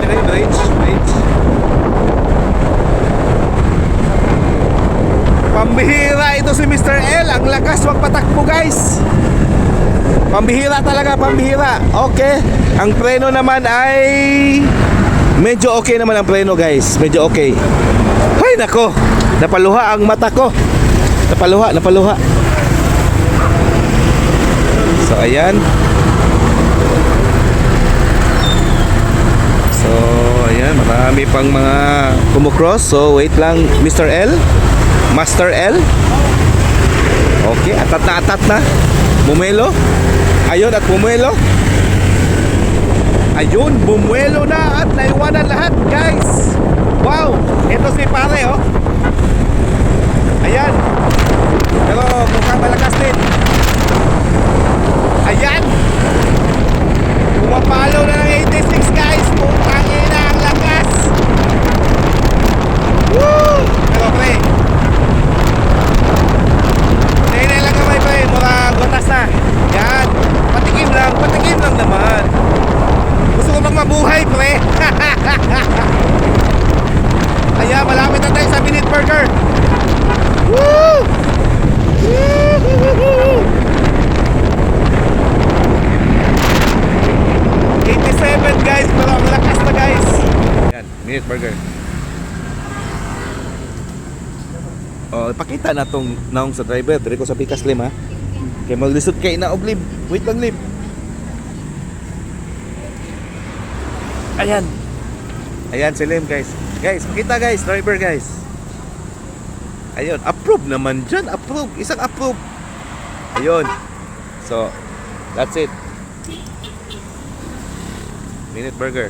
Range. Pambihira ito si Mr. L. Ang lakas magpatakbo guys. Pambihira talaga, pambihira. Okay. Ang preno naman ay medyo okay naman ang preno guys. Medyo okay. Ay nako, napaluha ang mata ko. Napaluha. So ayan. So ayan, marami pang mga kumukross. So wait lang Mr. L, Master L. Okay, atat na. Bumuelo. Ayun at bumuelo. Ayun, bumuelo na at naiwanan lahat guys. Wow, ito si pare oh. Ayan. Pero mukhang malakas din. Ayan. Pumapalo na ng 86 guys. Mukhang ina ang lakas. Woo! Pero pre, hinay lang kamay pre. Murang batas na. Yan. Patikim lang naman. Gusto ko bang mabuhay pre. Ayan, malapit na tayo sa Minute Burger. Woo! 87 guys, pero ang lakas na guys. Yan, Minute Burger. Oh, ipakita na tong naong sa driver. Diri ko sa Pikas Lim ha. Kaya maglisod kay na oblib. Wait lang lib. Ayan. Ayan si Lim guys. Guys, pakita guys, driver guys. Ayun, approve naman dyan. Approve, isang approve. Ayun. So, that's it. Minute Burger.